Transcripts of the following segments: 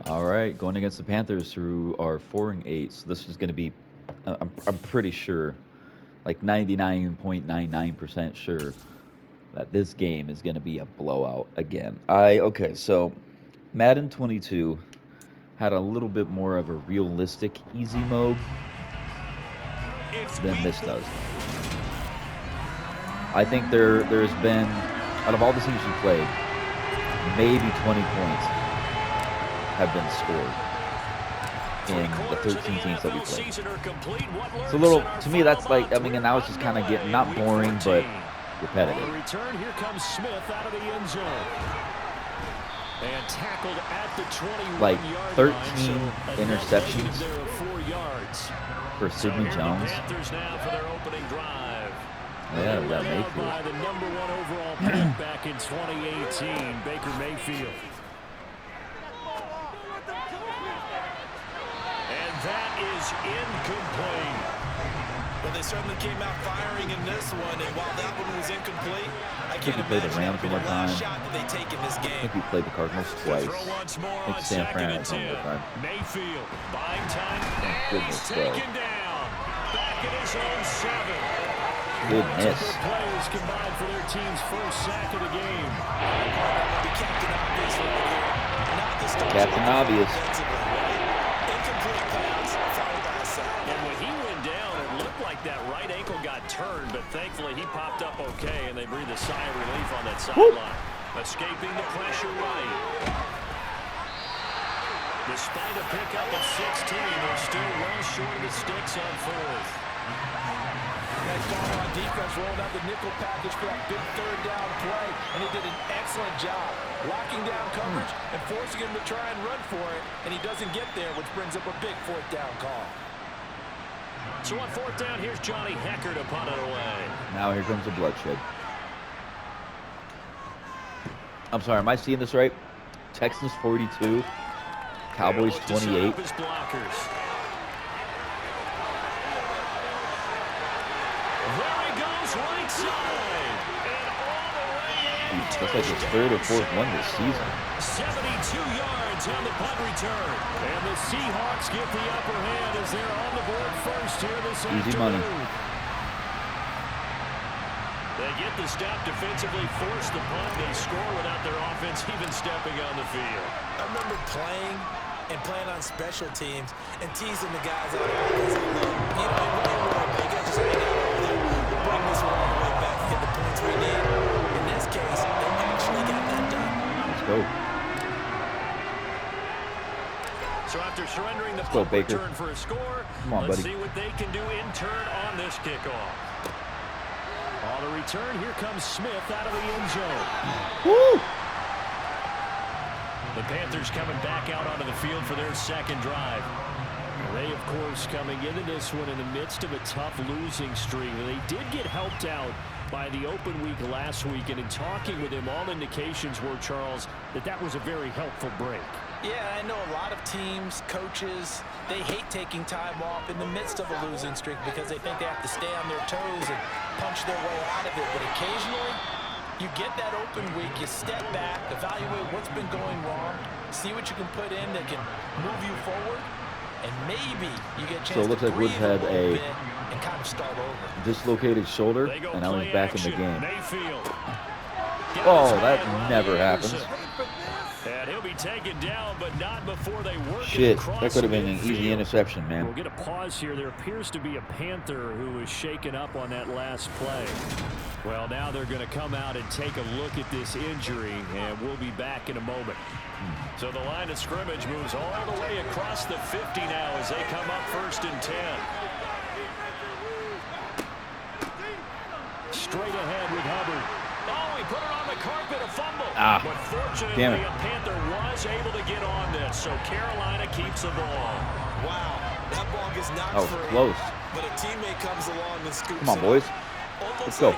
All right, going against the Panthers who are 4-8. So this is going to be, I'm pretty sure, like 99.99% sure that this game is going to be a blowout again. Okay, so Madden 22 had a little bit more of a realistic easy mode than this does. I think there's been, out of all the teams we played, maybe 20 points have been scored in the 13 teams that we played. It's a little, to me, that's like, I mean, and now it's just kind of getting, not boring, but repetitive. Return, here comes Smith out of the end zone. And tackled at the 21 like 13 interceptions for Sidney Jones. Now for their opening drive. Yeah, we got Mayfield. By the #1 overall pick back in 2018, Baker Mayfield. And that is incomplete. Well, they certainly came out firing in this one, and while that one was incomplete, I can't played the Rams one time. shot that they take in this game. I think we played the Cardinals twice. I think San Fran had one more time. Mayfield buying time. Goodness, Taken down. Back at his own 7. Good miss. Players combined for their team's first sack of the game. Captain Obvious. Incomplete pass, followed by a sack. And when he went down, it looked like that right ankle got turned, but thankfully he popped up okay, and they breathed a sigh of relief on that sideline. Escaping the pressure right. Despite a pickup of 16, they're still well short of the sticks on 4th. Nice job on defense, rolling out the nickel package for that big third down play, and he did an excellent job locking down coverage and forcing him to try and run for it, and he doesn't get there, which brings up a big 4th down call. So on 4th down, here's Johnny Hecker to punt it away. Now here comes the bloodshed. I'm sorry, am I seeing this right? Texans 42, Cowboys 28. That's like his 3rd or 4th one this season. 72 yards on the punt return. And the Seahawks get the upper hand as they're on the board first here this afternoon. Easy money. They get the stop defensively, force the punt. They score without their offense even stepping on the field. I remember playing on special teams and teasing the guys out there. You know, they just hang out over there. We'll bring this one all the way back to get the points we need. In this case, they actually got that done. Let's go. So after surrendering the punt return for a score, come on, let's buddy. see what they can do in turn on this kickoff. On the return, here comes Smith out of the end zone. Woo! The Panthers coming back out onto the field for their 2nd drive. They, of course, coming into this one in the midst of a tough losing streak. They did get helped out by the open week last week, and in talking with him, all indications were, Charles, that was a very helpful break. Yeah, I know a lot of teams, coaches, they hate taking time off in the midst of a losing streak because they think they have to stay on their toes and punch their way out of it. But occasionally, you get that open week, you step back, evaluate what's been going wrong, see what you can put in that can move you forward, and maybe you get a chance So it looks to like Woods breathe had little a bit and kind of start over. dislocated shoulder, and now he's back in the game. Mayfield. Oh, that never happens. And he'll be taken down, but not before they work Shit, it across that could have been an midfield. easy interception, man. We'll get a pause here. There appears to be a Panther who was shaken up on that last play. Well, now they're going to come out and take a look at this injury, and we'll be back in a moment. So the line of scrimmage moves all the way across the 50 now as they come up 1st and 10. Straight ahead with Hubbard. Oh, he put it on the carpet, a fumble. But fortunately, a Panther was able to get on this, so Carolina keeps the ball. Wow, that ball gets knocked That was free, close. but a teammate comes along and scoops Come on, it boys. up. Let's go.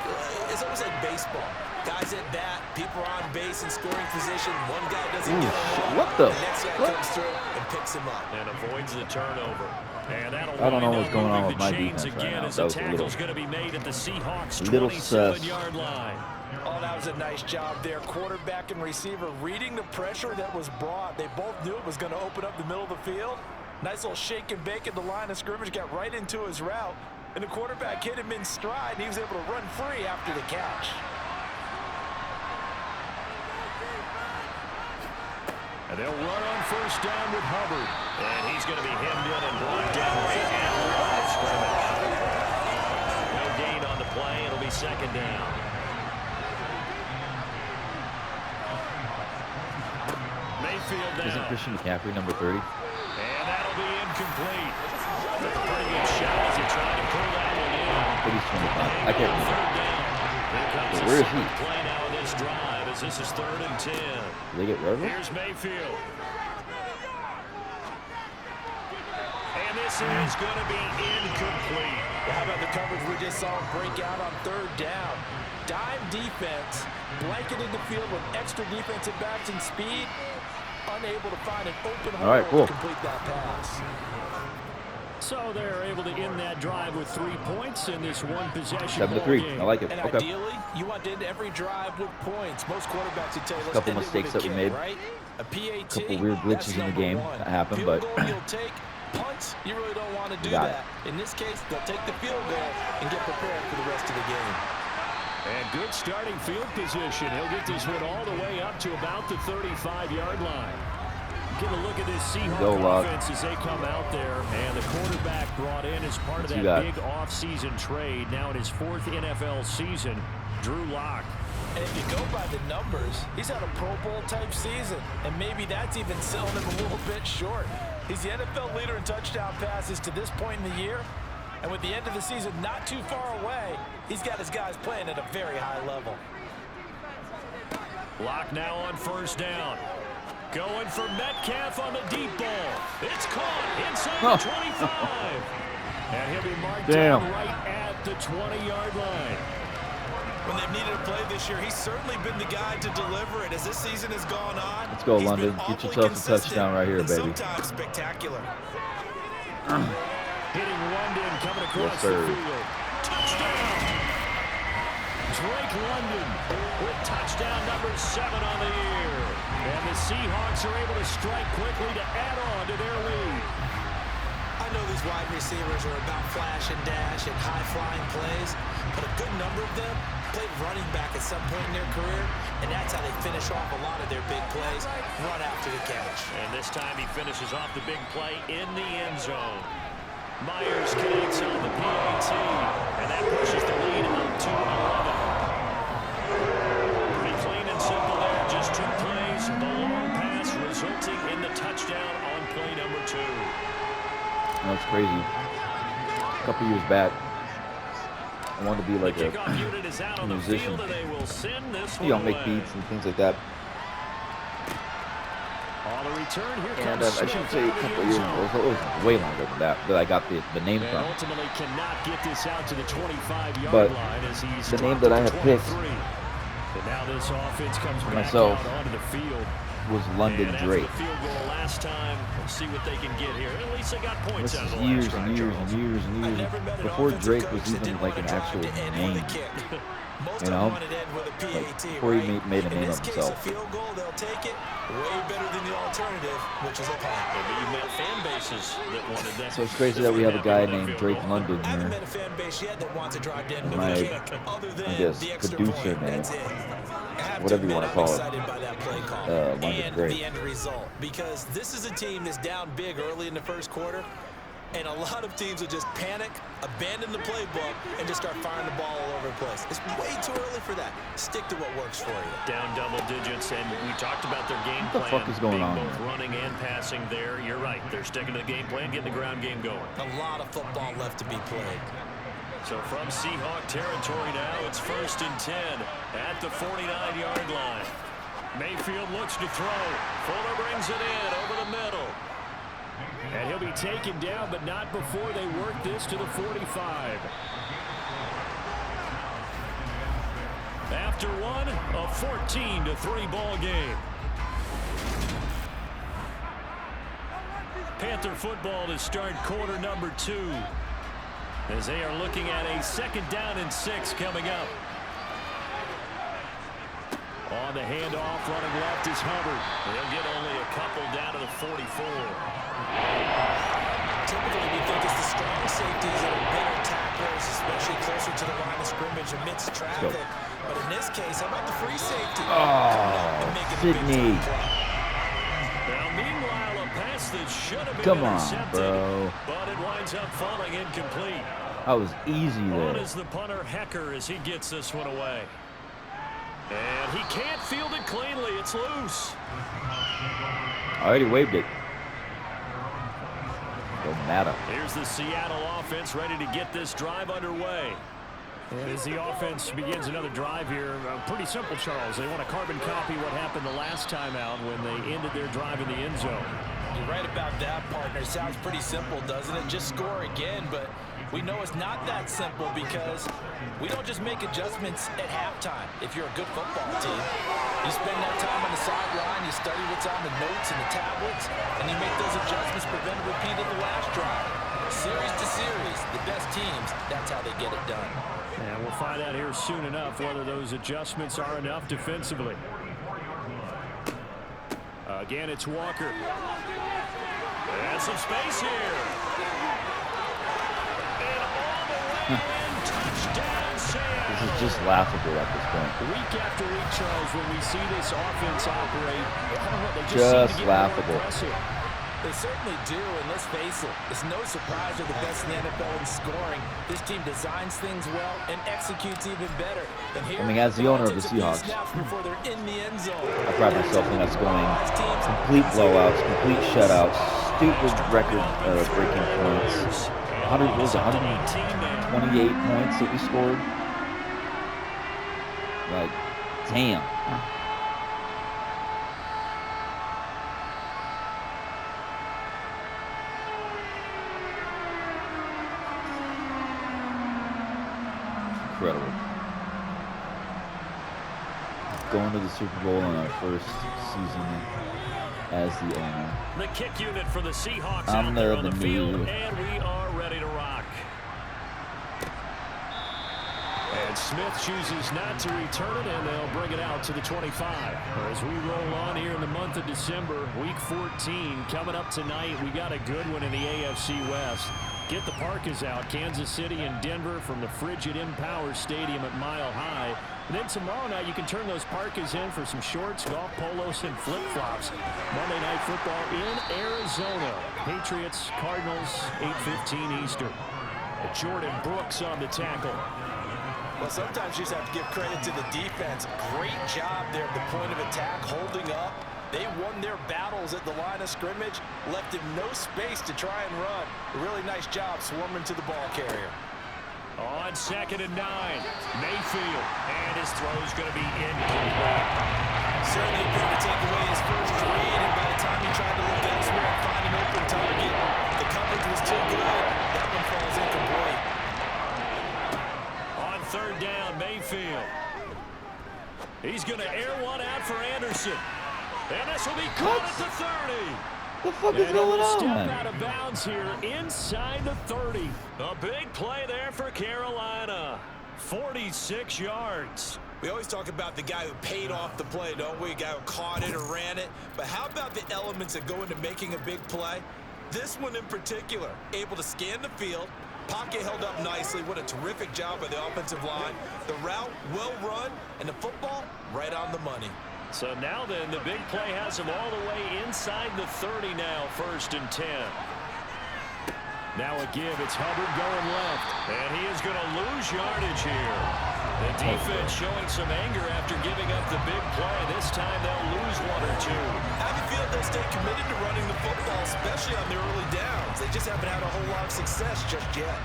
It's almost like baseball. Guys at bat, people are on base in scoring position. One guy doesn't get him. What the? The next guy comes through and picks him up. And avoids the turnover. I don't know what's going on with my defense right now. That was a little going to be made at the Seahawks sus. 27-yard line. Oh, that was a nice job there. Quarterback and receiver reading the pressure that was brought. They both knew it was going to open up the middle of the field. Nice little shake and bake at the line of scrimmage. Got right into his route. And the quarterback hit him in stride, and he was able to run free after the catch. And they'll run on first down with Hubbard. And he's going to be hemmed in and brought down right at the line of scrimmage. No gain on the play. It'll be second down. Mayfield down. Isn't Christian McCaffrey number 30? And that'll be incomplete. But a pretty good shot as he tried to pull that one in. I think he's 25. I can't remember. But where is he? Play now on this drive as this is 3rd and 10. Did they get rid of him? Here's Mayfield. And this is going to be incomplete. Well, how about the coverage we just saw break out on 3rd down? Dime defense, blanketed the field with extra defensive backs and speed, unable to find an open hole to complete that pass. So they're able to end that drive with 3 points in this one possession. 7-3. I like it. And okay. Ideally, you want to end every drive with points. Most quarterbacks would tell you, a couple mistakes that we made. Right? A PAT, couple weird glitches in the game that happened, but goal you'll take. Punts, you really don't want to do that. In this case, they'll take the field goal and get prepared for the rest of the game. And good starting field position. He'll get this one all the way up to about the 35-yard line. Get a look at this Seahawks offense as they come out there. And the quarterback brought in as part of that big offseason trade. Now in his 4th NFL season, Drew Lock. And if you go by the numbers, he's had a Pro Bowl type season. And maybe that's even selling him a little bit short. He's the NFL leader in touchdown passes to this point in the year. And with the end of the season not too far away, he's got his guys playing at a very high level. Lock now on first down. Going for Metcalf on the deep ball. It's caught inside the 25. And he'll be marked down right at the 20-yard line. When they've needed a play this year, he's certainly been the guy to deliver it as this season has gone on. Let's go, London. Get yourself a touchdown right here, baby. Sometimes spectacular. Hitting London coming across the field. Touchdown! Drake London with touchdown number 7 on the year. And the Seahawks are able to strike quickly to add on to their lead. I know these wide receivers are about flash and dash and high-flying plays, but a good number of them played running back at some point in their career, and that's how they finish off a lot of their big plays, run after the catch. And this time he finishes off the big play in the end zone. Myers connects on the PAT, and that pushes the lead up to 11. Pretty clean and simple there, just 2 plays, the long pass resulting in the touchdown on play number 2. That's crazy. A couple years back, I wanted to be like a musician. You know, make beats and things like that. And I shouldn't say a couple years ago. It was way longer than that I got the name from. Ultimately cannot get this out to the 25-yard but line as he's the name that I have picked and now this offense comes for back myself out onto the field. Was London Drake. The field goal last time. We'll see what they can get here. At least they got points out of the years last and years and years and years before Drake was even like an actual name. You know, like before he made a name of himself. Field goal, they'll take it way better than the alternative, which is a punt. But you met fan bases that wanted that. So it's crazy that we have a guy named Drake London I haven't here. met a fan base yet that wants to drive down to My, the kick, other than I guess, the extra producer point. name. That's it. Whatever you want to call it. London and Drake. the end result, because this is a team that's down big early in the first quarter, and a lot of teams will just panic, abandon the playbook, and just start firing the ball all over the place. It's way too early for that. Stick to what works for you. Down double digits, and we talked about their game plan. What the fuck is going on? Both running and passing there. You're right. They're sticking to the game plan, getting the ground game going. A lot of football left to be played. So from Seahawk territory now, it's 1st and 10 at the 49-yard line. Mayfield looks to throw. Fuller brings it in over the middle. And he'll be taken down, but not before they work this to the 45. After one, a 14-3 ball game. Panther football to start quarter number 2. As they are looking at a 2nd down and 6 coming up. On the handoff, running left is Hubbard. They'll get only a couple down to the 44. Typically, we think it's the strong safeties that are better tacklers, especially closer to the line of scrimmage amidst traffic. But in this case, how about the free safety? Sydney. Now, meanwhile, a pass that should have been Come on, intercepted, bro. but it winds up falling incomplete. That was easy On there. is the punter Hecker as he gets this one away. And he can't field it cleanly. It's loose. I already waved it. Don't matter. Here's the Seattle offense ready to get this drive underway. And as the offense begins another drive here, pretty simple, Charles. They want to carbon copy what happened the last time out when they ended their drive in the end zone. You're right about that, partner. Sounds pretty simple, doesn't it? Just score again, but we know it's not that simple because we don't just make adjustments at halftime if you're a good football team. You spend that time on the sideline, you study what's on the notes and the tablets, and you make those adjustments, prevent a repeat of the last drive. Series to series, the best teams, that's how they get it done. And we'll find out here soon enough whether those adjustments are enough defensively. Again, it's Walker. And some space here. And all the way in, touchdown, Sam. This is just laughable at this point. Week after week, Charles, when we see this offense operate, I don't know, they just Just seem to get laughable. more aggressive. They certainly do, and let's face it, it's no surprise they're the best in the NFL in scoring. This team designs things well and executes even better. And here, I mean, as the owner of the takes a few Seahawks, snaps before they're in the end zone. I pride myself in us going complete blowouts, complete shutouts, stupid record-breaking points. 128 points that we scored. Like, damn. Incredible. Going to the Super Bowl in our first season as the owner. The kick unit for the Seahawks I'm out there there on the to field, move. and we are ready to rock. And Smith chooses not to return it, and they'll bring it out to the 25. As we roll on here in the month of December, Week 14 coming up tonight. We got a good one in the AFC West. Get the parkas out. Kansas City and Denver from the frigid Empower Stadium at Mile High. And then tomorrow night you can turn those parkas in for some shorts, golf polos, and flip-flops. Monday Night Football in Arizona. Patriots, Cardinals, 8:15 Eastern. Jordan Brooks on the tackle. Well, sometimes you just have to give credit to the defense. Great job there at the point of attack, holding up. They won their battles at the line of scrimmage, left him no space to try and run. A really nice job swarming to the ball carrier. On 2nd and 9, Mayfield, and his throw's going to be incomplete. Certainly appeared to take away his first read, and by the time he tried to look elsewhere and find an open target, the coverage was too good. That one falls incomplete. On 3rd down, Mayfield. He's going to air one out for Anderson. And this will be caught at the 30. What the fuck is going Step on? out of bounds here inside the 30. A big play there for Carolina. 46 yards. We always talk about the guy who paid off the play, don't we? A guy who caught it or ran it. But how about the elements that go into making a big play? This one in particular, able to scan the field. Pocket held up nicely. What a terrific job by the offensive line. The route, well run, and the football, right on the money. So now then, the big play has him all the way inside the 30 now, 1st and 10. Now a give, it's Hubbard going left, and he is going to lose yardage here. The defense showing some anger after giving up the big play. This time they'll lose 1 or 2. How do you feel they'll stay committed to running the football, especially on their early downs? They just haven't had a whole lot of success just yet.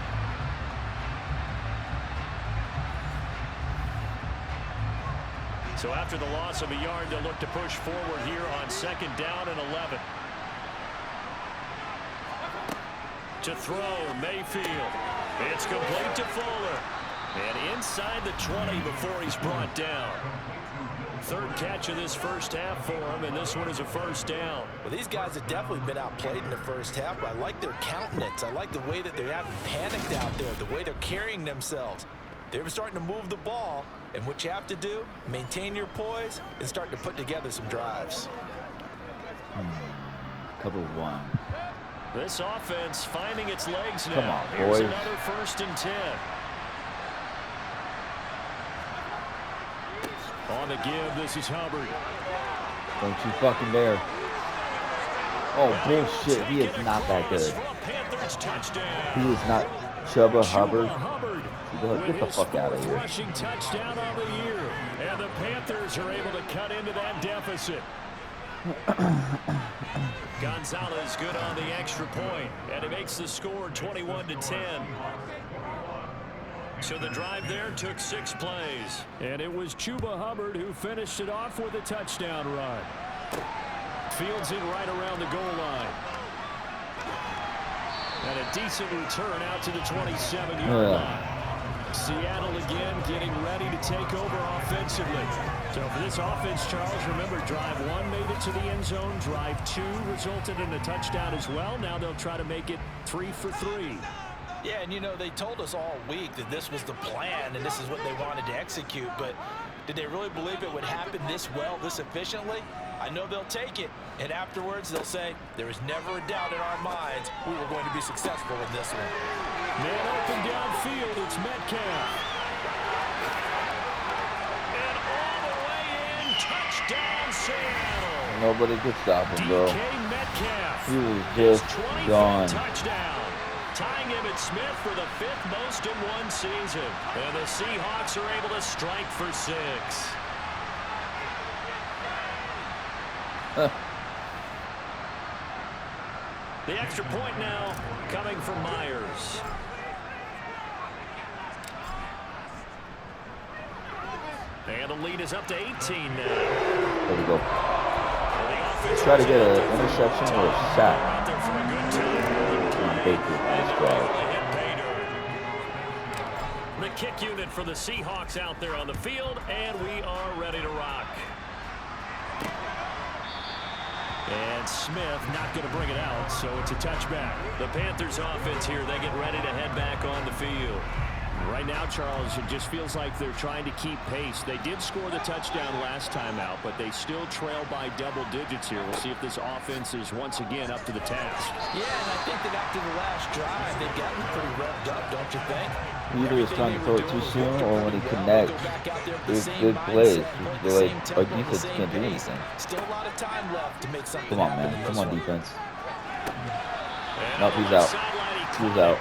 So after the loss of a yard, they'll look to push forward here on 2nd down and 11. To throw, Mayfield. It's complete to Fuller. And inside the 20 before he's brought down. Third catch of this first half for him, and this one is a first down. Well, these guys have definitely been outplayed in the first half, but I like their countenance. I like the way that they haven't panicked out there, the way they're carrying themselves. They're starting to move the ball, and what you have to do, maintain your poise and start to put together some drives. Cover one. This offense finding its legs now. Come on, Here's boys. another 1st and 10. On the give, this is Hubbard. Don't you fucking dare. Oh, bullshit. He is not that good. He is not Chuba Hubbard. Get the fuck out of here. Rushing touchdown on the year. And the Panthers are able to cut into that deficit. Gonzalez good on the extra point, and it makes the score 21-10. So the drive there took 6 plays, and it was Chuba Hubbard who finished it off with a touchdown run. Fields it right around the goal line. And a decent return out to the 27-yard line. Seattle again getting ready to take over offensively. So for this offense, Charles, remember, drive 1 made it to the end zone. Drive 2 resulted in a touchdown as well. Now they'll try to make it 3 for 3. Yeah, and you know, they told us all week that this was the plan and this is what they wanted to execute, but did they really believe it would happen this well, this efficiently? I know they'll take it, and afterwards they'll say, there was never a doubt in our minds we were going to be successful in this one. Man open downfield, it's Metcalf. And all the way in, touchdown Seattle. Nobody could stop him, bro. DK Metcalf. He was just gone. Touchdown. Tying him at Smith for the 5th most in one season. And the Seahawks are able to strike for 6. The extra point now coming from Myers. And the lead is up to 18 now. There we go. Try to get an interception or a sack. The kick unit for the Seahawks out there on the field, and we are ready to rock. And Smith not going to bring it out, so it's a touchback. The Panthers offense here, they get ready to head back on the field. Right now, Charles, it just feels like they're trying to keep pace. They did score the touchdown last time out, but they still trail by double digits here. We'll see if this offense is once again up to the task. Yeah, and I think that after the last drive, they've gotten pretty revved up, don't you think? Either he's trying to throw it too soon, or when he connects, there's good plays. Like you said, can't do anything. Still a lot of time left to make something Come on, happen. man. Come on, defense. Nope, he's out. He's out.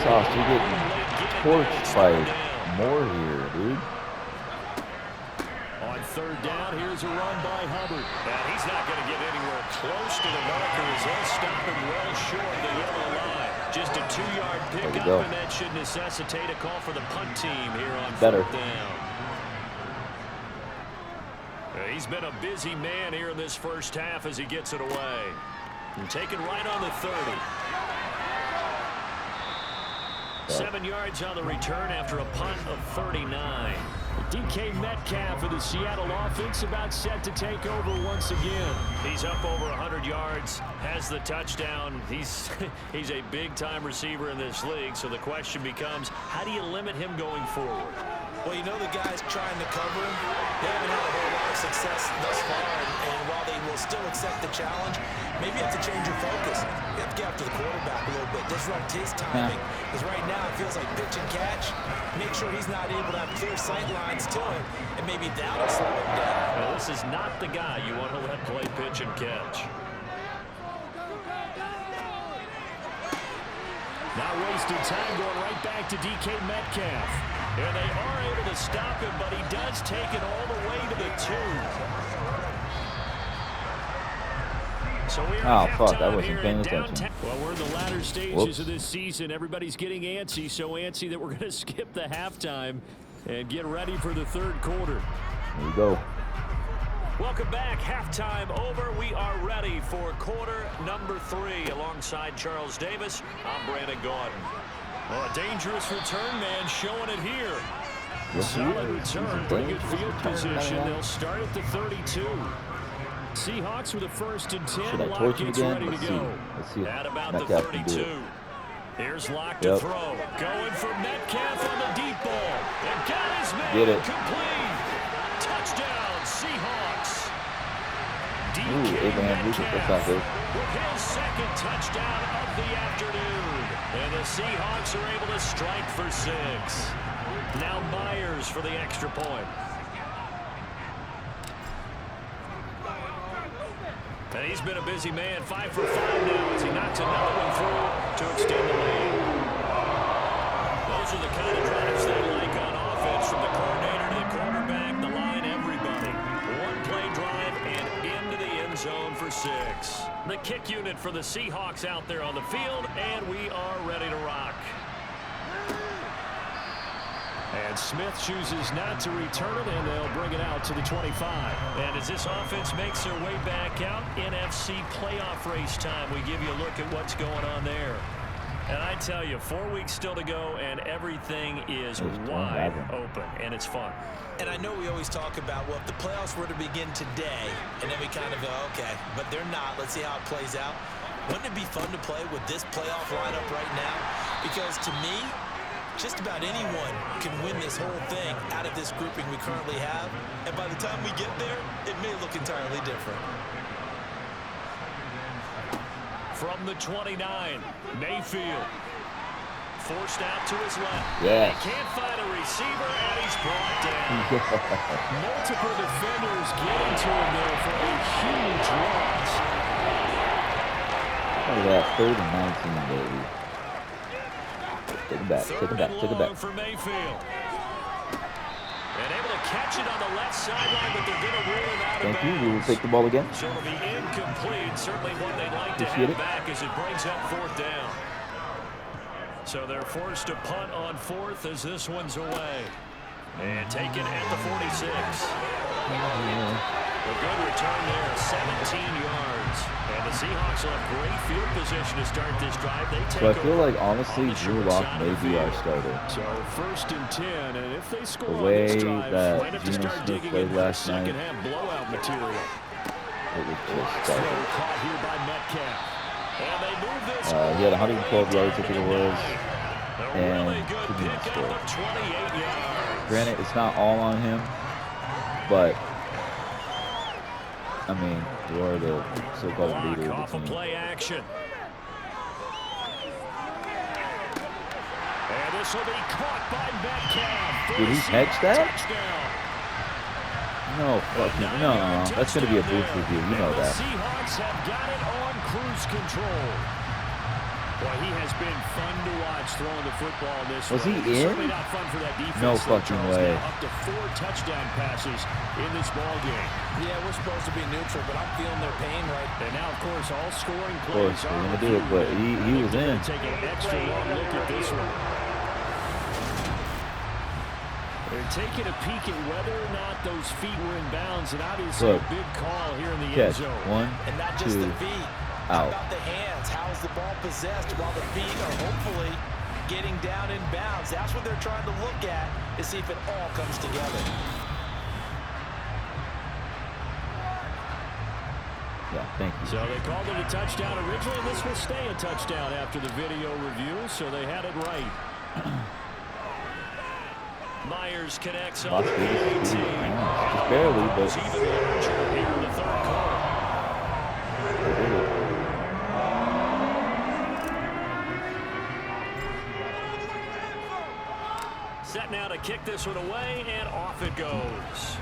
Sauce, you're getting torched by more here, dude. On 3rd down, here's a run by Hubbard. And he's not going to get anywhere close to the markers. He'll stop him well short of the yellow line. Just a 2-yard pickup, and that should necessitate a call for the punt team here on 4th down. He's been a busy man here in this first half as he gets it away. And taken right on the 30. 7 yards on the return after a punt of 39. DK Metcalf of the Seattle offense about set to take over once again. He's up over 100 yards, has the touchdown. He's a big-time receiver in this league, so the question becomes, how do you limit him going forward? Well, you know the guys trying to cover him, they haven't had a whole lot of success thus far, and while they will still accept the challenge, maybe you have to change your focus. You have to get after the quarterback a little bit, disrupt his timing, because right now it feels like pitch and catch. Make sure he's not able to have clear sight lines to him, and maybe that'll slow him down. Well, this is not the guy you want to let play pitch and catch. Not wasting time, going right back to DK Metcalf. And they are able to stop him, but he does take it all the way to the 2. So we are fuck, I wasn't paying attention. Well, we're in the latter stages of this season. Everybody's getting antsy, so antsy that we're going to skip the halftime and get ready for the 3rd quarter. Here we go. Welcome back. Halftime over. We are ready for quarter number 3. Alongside Charles Davis, I'm Brandon Gaudin. Well, a dangerous return man showing it here. Solid return, pretty good field position. They'll start at the 32. Seahawks with a 1st and 10. Should I torch him Lockett's again? ready to go. Let's see. At about the Metcalf can do 32. it. Here's Locke to throw. Going for Metcalf on the deep ball. And got his man. Get it. Complete. Touchdown, Seahawks. Ooh, Abraham Lucas, that's not good. With his 2nd touchdown of the afternoon. And the Seahawks are able to strike for 6. Now Myers for the extra point. And he's been a busy man, 5 for 5 now as he knocks another one through to extend the lead. Those are the kind of drives they like on offense, from the coordinator to the quarterback, the line, everybody. One-play drive and into the end zone for 6. The kick unit for the Seahawks out there on the field, and we are ready to rock. And Smith chooses not to return it, and they'll bring it out to the 25. And as this offense makes their way back out, NFC playoff race time, we give you a look at what's going on there. And I tell you, 4 weeks still to go, and everything is wide open, and it's fun. And I know we always talk about, well, if the playoffs were to begin today, and then we kind of go, okay, but they're not. Let's see how it plays out. Wouldn't it be fun to play with this playoff lineup right now? Because to me, just about anyone can win this whole thing out of this grouping we currently have. And by the time we get there, it may look entirely different. From the 29, Mayfield. Forced out to his left. Yes. He can't find a receiver, and he's brought down. Multiple defenders getting to him there for a huge loss. Look at that, 3rd and 19, baby. Take it back, take it back, take it back. For Mayfield. And able to catch it on the left sideline, but they're going to rule him out of bounds. Thank you. We will take the ball again. So it'll be incomplete. Certainly one they'd like to have back as it brings up 4th down. So they're forced to punt on 4th as this one's away. And taken at the 46. A good return there, 17 yards. And the Seahawks will have great field position to start this drive. They take So I feel like, honestly, Drew Lock may be our starter. So 1st and 10, and if they score the way on this drive, that might have to Geno start Smith digging played into last night, second half blowout material. it was just Throw garbage. caught here by Metcalf. And they move this He had 112 yards, I think it was, a and really good couldn't even pickup score. of 28 yards. Granted, it's not all on him, but I mean, you are the so-called leader of Off the of team. play action. And this will be caught by Metcalf. Did he catch that? Touchdown. No, fucking no. That's gonna be a booth review. You know that. The Seahawks have got it on cruise control. Boy, he has been fun to watch throwing the football this Was he way. in? Certainly not fun for that defense. No though, fucking Charles. way. Now up to 4 touchdown passes in this ball game. Yeah, we're supposed to be neutral, but I'm feeling their pain right And now, of course, all scoring Of plays course, are we're gonna do it, but he was in. Take an extra long look at this one. They're taking a peek at whether or not those feet were in bounds, and obviously Look. a big call here in the Catch. end zone. 1, And not just 2, the feet. How out. about the hands? How's the ball possessed while the feet are hopefully getting down in bounds? That's what they're trying to look at to see if it all comes together. Yeah, thank you. So they called it a touchdown originally. This will stay a touchdown after the video review, so they had it right. Myers connects on Las the Vegas is PAT. just barely, but It's even larger here in the 3rd quarter. they did it. Set now to kick this one away, and off it goes.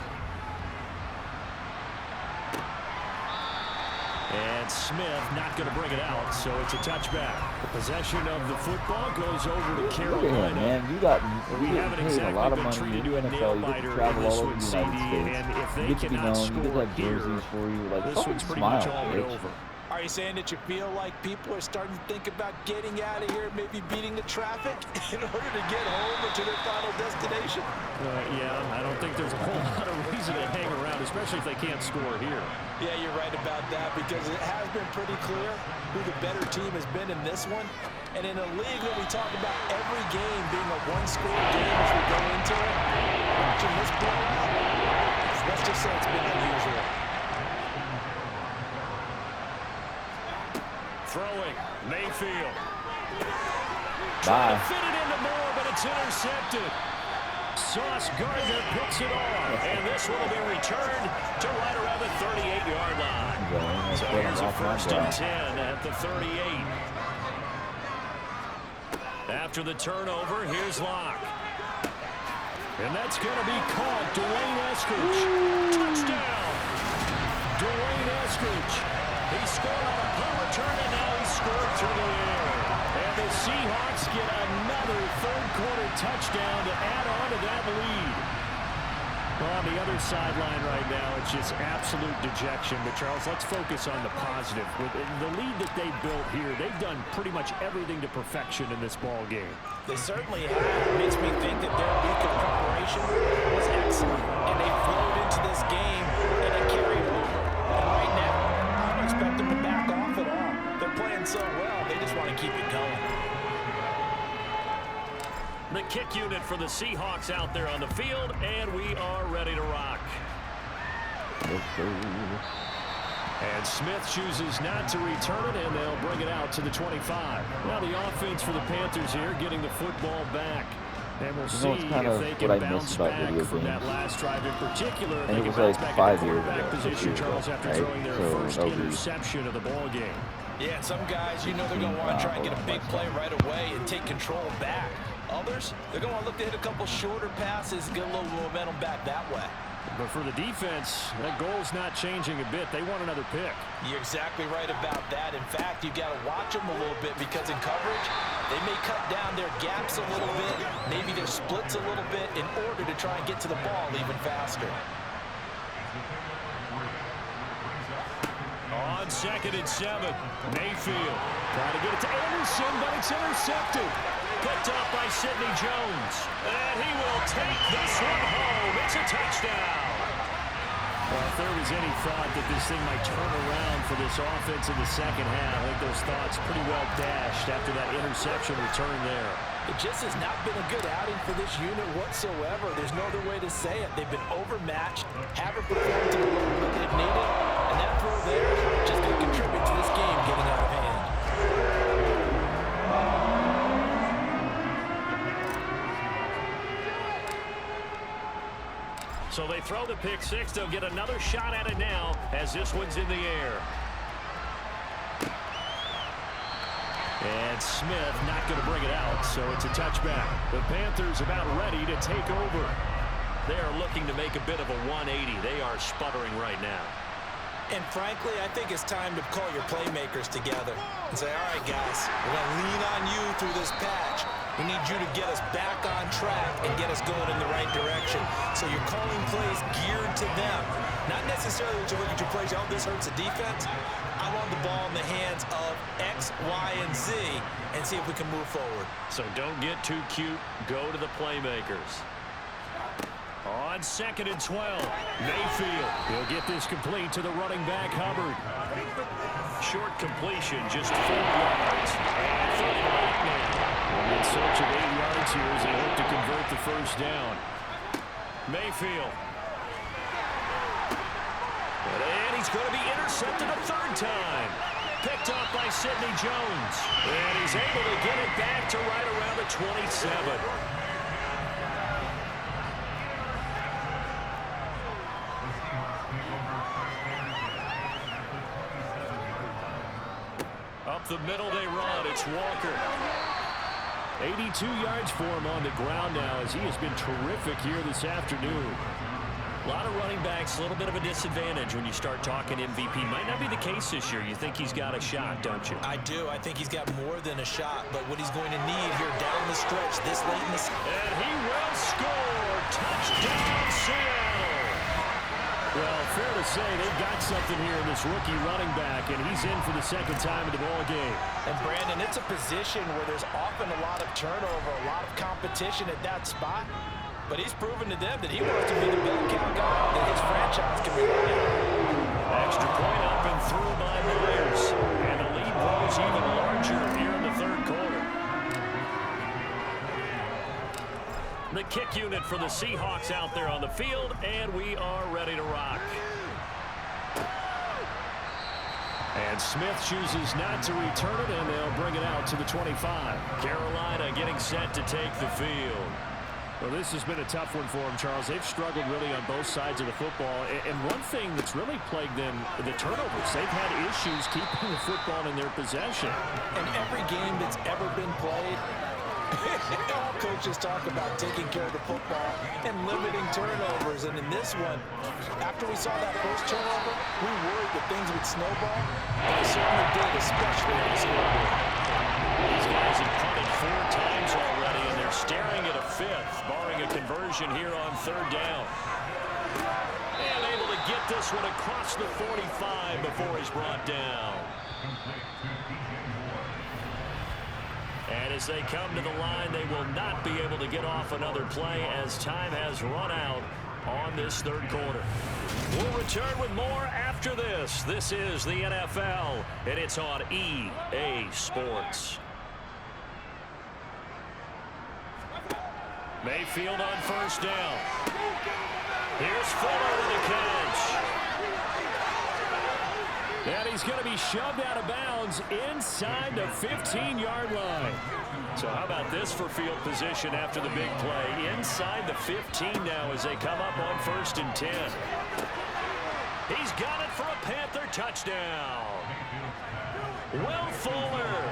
And Smith not going to bring it out, so it's a touchback. The possession of the football goes over to Look at him, Carolina. man. You got We you haven't paid exactly a lot of been money. treated You're to a in the NFL. You get nail-biter to travel in this all over one, the CD, United States. and if they You get to be cannot known. You get to score have here, jerseys for you. Like, this fucking one's pretty smile, much all but bitch. over. All Are you saying that you feel like people are starting to think about getting out of here, maybe beating the traffic in order to get home or to their final destination? Yeah, I don't think there's a whole lot of reason to hang around, especially if they can't score here. Yeah, you're right about that, because it has been pretty clear who the better team has been in this one. And in a league where we talk about every game being a one-score game as we go into it, watching this play out, let's just say it's been unusual. Throwing, Mayfield. Bye. Trying to fit it into Moore, but it's intercepted. Sauce Gardner picks it off, and this will be returned to right around the 38-yard line. So here's a 1st and 10 at the 38. After the turnover, here's Locke. And that's going to be caught. Dwayne Eskridge. Touchdown. Dwayne Eskridge. He scored on a punt return, and now he scored through the air. And the Seahawks get another third-quarter touchdown to add on to that lead. Well, on the other sideline right now, it's just absolute dejection. But, Charles, let's focus on the positive. With the lead that they built here, they've done pretty much everything to perfection in this ball game. They certainly have. It makes me think that their week of preparation was excellent. And they flowed into this game, and it carried over. And right now, I don't expect them to back off at all. They're playing so well, they just want to keep it going. The kick unit for the Seahawks out there on the field, and we are ready to rock. And Smith chooses not to return it, and they'll bring it out to the 25. Now the offense for the Panthers here getting the football back. And we'll see if they can bounce back from that last drive in particular. And it was like 5 years ago, 6 years ago, after throwing their first interception of the ball game. Yeah, some guys, you know they're going to want to try and get a big play right away and take control back. Others, they're going to want to look to hit a couple shorter passes, get a little momentum back that way. But for the defense, that goal's not changing a bit. They want another pick. You're exactly right about that. In fact, you've got to watch them a little bit, because in coverage, they may cut down their gaps a little bit, maybe their splits a little bit, in order to try and get to the ball even faster. On 2nd and 7, Mayfield trying to get it to Anderson, but it's intercepted. Picked up by Sidney Jones. And he will take this one home. It's a touchdown. Well, if there was any thought that this thing might turn around for this offense in the second half, I think those thoughts pretty well dashed after that interception return there. It just has not been a good outing for this unit whatsoever. There's no other way to say it. They've been overmatched, haven't performed to the level that they've needed, and that throw there is just going to contribute to this game getting out of hand. So they throw the pick six. They'll get another shot at it now as this one's in the air. And Smith not going to bring it out, so it's a touchback. The Panthers about ready to take over. They are looking to make a bit of a 180. They are sputtering right now. And frankly, I think it's time to call your playmakers together and say, all right, guys, we're going to lean on you through this patch. We need you to get us back on track and get us going in the right direction. So you're calling plays geared to them. Not necessarily to look at your plays, oh, this hurts the defense. I want the ball in the hands of X, Y, and Z and see if we can move forward. So don't get too cute. Go to the playmakers. On 2nd and 12, Mayfield. He'll get this complete to the running back, Hubbard. Short completion, just 4 yards. And 38 now. In search of 8 yards here as they hope to convert the first down. Mayfield. And he's going to be intercepted a 3rd time. Picked up by Sidney Jones. And he's able to get it back to right around the 27. Up the middle they run. It's Walker. 82 yards for him on the ground now as he has been terrific here this afternoon. A lot of running backs, a little bit of a disadvantage when you start talking MVP. Might not be the case this year. You think he's got a shot, don't you? I do. I think he's got more than a shot, but what he's going to need here down the stretch this late in the season. And he will score. Touchdown, Seattle. Well, fair to say they've got something here in this rookie running back, and he's in for the second time in the ball game. And, Brandon, it's a position where there's often a lot of turnover, a lot of competition at that spot. But he's proven to them that he wants to be the bell cow guy that his franchise can rely on. Extra point up and through by Myers. And the lead grows even larger here in the third quarter. The kick unit for the Seahawks out there on the field, and we are ready to rock. And Smith chooses not to return it, and they'll bring it out to the 25. Carolina getting set to take the field. Well, this has been a tough one for them, Charles. They've struggled really on both sides of the football. And one thing that's really plagued them, the turnovers. They've had issues keeping the football in their possession. And every game that's ever been played, all coaches talk about taking care of the football and limiting turnovers. And in this one, after we saw that first turnover, we worried that things would snowball. And they certainly did, especially on the scoreboard. These guys have punted 4 times already, and they're staring at a 5th, barring a conversion here on 3rd down. And able to get this one across the 45 before he's brought down. And as they come to the line, they will not be able to get off another play as time has run out on this 3rd quarter. We'll return with more after this. This is the NFL, and it's on EA Sports. Mayfield on 1st down. Here's Fuller with the catch. And he's going to be shoved out of bounds inside the 15-yard line. So how about this for field position after the big play? Inside the 15 now as they come up on 1st and 10. He's got it for a Panther touchdown. Will Fuller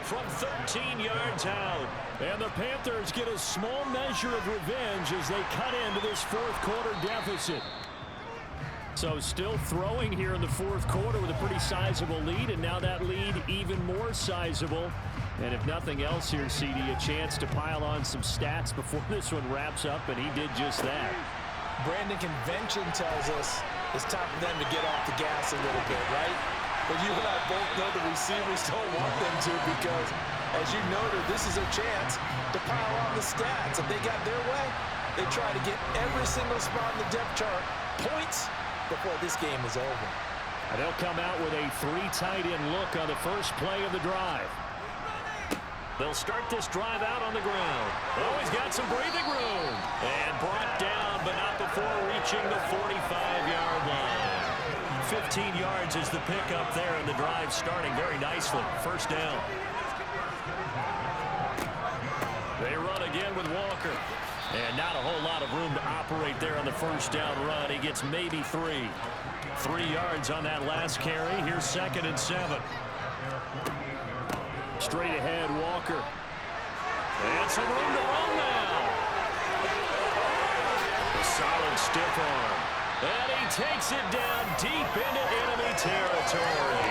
from 13 yards out. And the Panthers get a small measure of revenge as they cut into this 4th quarter deficit. So still throwing here in the 4th quarter with a pretty sizable lead, and now that lead even more sizable. And if nothing else here, CD, a chance to pile on some stats before this one wraps up, and he did just that. Brandon, convention tells us it's time for them to get off the gas a little bit, right? But you and I both know the receivers don't want them to, because, as you noted, this is their chance to pile on the stats. If they got their way, they try to get every single spot in the depth chart points before this game is over. And they'll come out with a 3 tight end look on the first play of the drive. They'll start this drive out on the ground. Oh, he's got some breathing room. And brought down, but not before reaching the 45-yard line. 15 yards is the pickup there, and the drive starting very nicely. 1st down. They run again with Walker. And not a whole lot of room to operate there on the 1st down run. He gets maybe 3. 3 yards on that last carry. Here's 2nd and 7. Straight ahead, Walker. And some room to run now. A solid stiff arm. And he takes it down deep into enemy territory.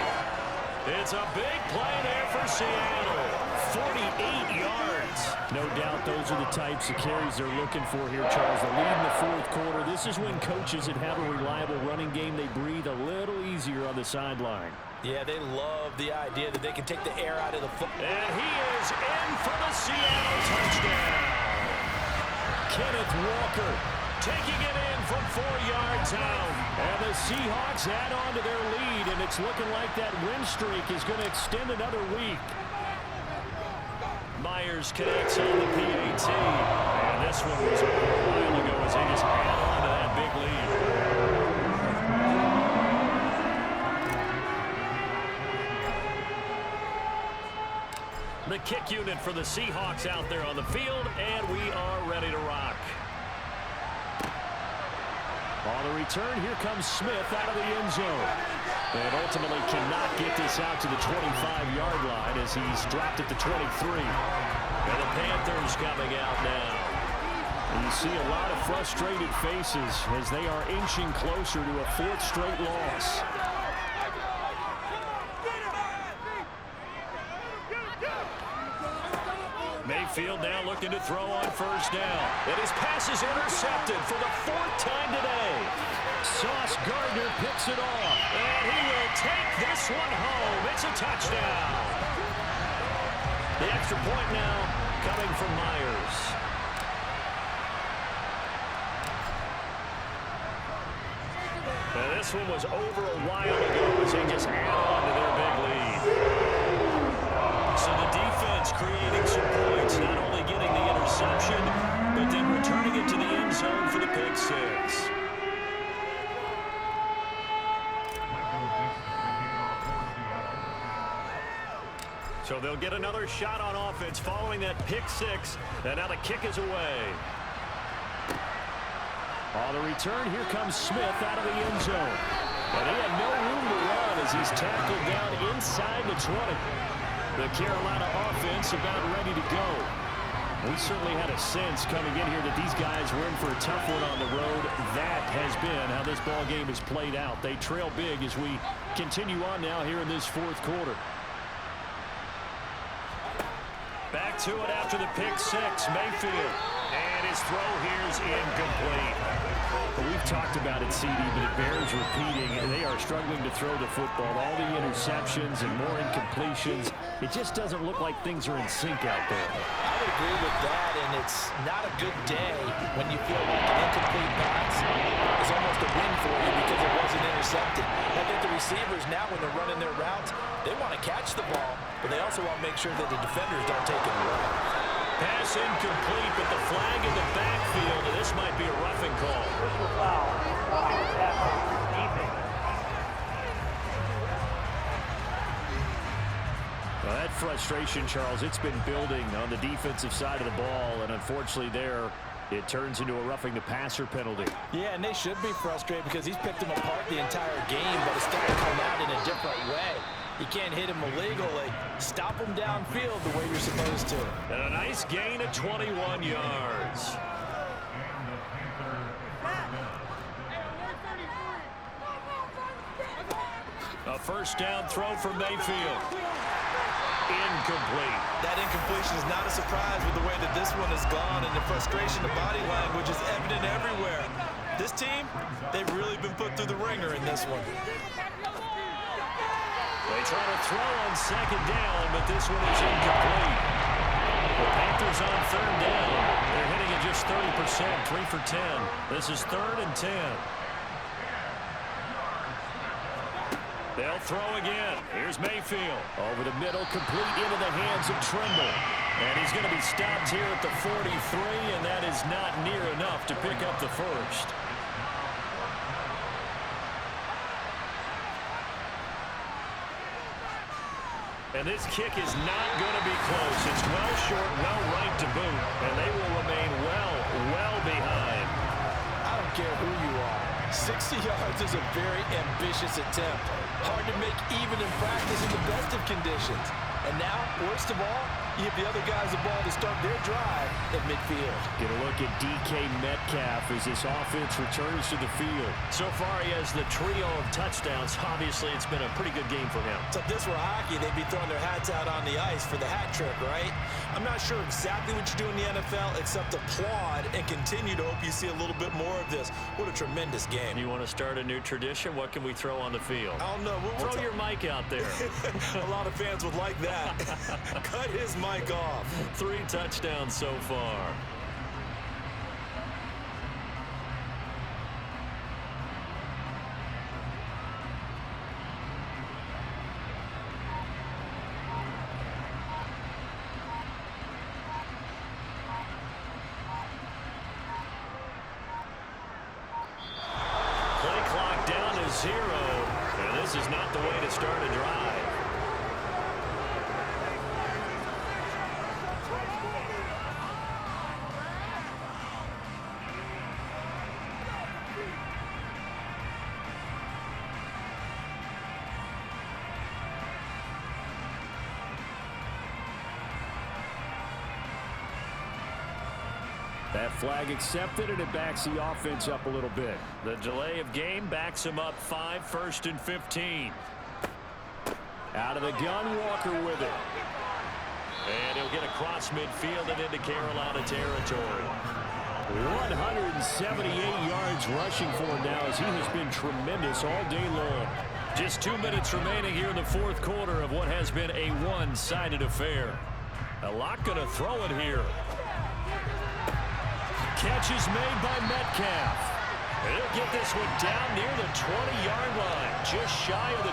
It's a big play there for Seattle. 48 yards. No doubt those are the types of carries they're looking for here, Charles. The lead in the 4th quarter. This is when coaches that have a reliable running game, they breathe a little easier on the sideline. Yeah, they love the idea that they can take the air out of the foot. And he is in for the Seattle touchdown. Kenneth Walker taking it in from 4 yards out. And the Seahawks add on to their lead, and it's looking like that win streak is going to extend another week. Myers connects on the PAT. And this one was over a while ago as they just add on to that big lead. The kick unit for the Seahawks out there on the field, and we are ready to rock. On the return, here comes Smith out of the end zone. And ultimately cannot get this out to the 25-yard line as he's dropped at the 23. And the Panthers coming out now. And you see a lot of frustrated faces as they are inching closer to a 4th straight loss. Mayfield now looking to throw on first down. And his pass is intercepted for the 4th time today. Sauce Gardner picks it off. And he will take this one home. It's a touchdown. The extra point now coming from Myers. And this one was over a while ago as they just add on to their big lead. So the defense creating some points, not only getting the interception, but then returning it to the end zone for the pick six. So they'll get another shot on offense following that pick six, and now the kick is away. On the return, here comes Smith out of the end zone. And he had no room to run as he's tackled down inside the 20. The Carolina offense about ready to go. We certainly had a sense coming in here that these guys were in for a tough one on the road. That has been how this ball game has played out. They trail big as we continue on now here in this 4th quarter. Back to it after the pick six, Mayfield. And his throw here is incomplete. Well, we've talked about it, CD, but it bears repeating. And they are struggling to throw the football. All the interceptions and more incompletions. It just doesn't look like things are in sync out there. I would agree with that, and it's not a good day when you feel like an incomplete pass is almost a win for you because it wasn't intercepted. I think the receivers now, when they're running their routes, they want to catch the ball, but they also want to make sure that the defenders don't take it away. Pass incomplete, but the flag in the backfield, and this might be a roughing call. Well, that frustration, Charles, it's been building on the defensive side of the ball, and unfortunately there, it turns into a roughing the passer penalty. Yeah, and they should be frustrated because he's picked them apart the entire game, but it's starting to come out in a different way. You can't hit him illegally. Stop him downfield the way you're supposed to. And a nice gain of 21 yards. A first down throw for Mayfield. Incomplete. That incompletion is not a surprise with the way that this one has gone, and the frustration, the body language is evident everywhere. This team, they've really been put through the ringer in this one. They try to throw on second down, but this one is incomplete. The Panthers on third down. They're hitting at just 30%, 3 for 10. This is 3rd and 10. They'll throw again. Here's Mayfield. Over the middle, complete into the hands of Trimble. And he's going to be stopped here at the 43, and that is not near enough to pick up the first. And this kick is not going to be close. It's well short, well right to boot. And they will remain well behind. I don't care who you are. 60 yards is a very ambitious attempt. Hard to make even in practice in the best of conditions. And now, worst of all, you give the other guys the ball to start their drive at midfield. Get a look at DK Metcalf as this offense returns to the field. So far, he has the trio of touchdowns. Obviously, it's been a pretty good game for him. So if this were hockey, they'd be throwing their hats out on the ice for the hat trick, right? I'm not sure exactly what you do in the NFL, except applaud and continue to hope you see a little bit more of this. What a tremendous game. You want to start a new tradition? What can we throw on the field? I don't know. Throw your mic out there. A lot of fans would like that. Cut his mic off. 3 touchdowns so far. Play clock down to 0. And this is not the way to start a drive. That flag accepted, and it backs the offense up a little bit. The delay of game backs him up 5, 1st and 15. Out of the gun, Walker with it. And he'll get across midfield and into Carolina territory. 178 yards rushing for him now as he has been tremendous all day long. Just 2 minutes remaining here in the fourth quarter of what has been a one-sided affair. A lot going to throw it here. Catch is made by Metcalf. He'll get this one down near the 20-yard line, just shy of the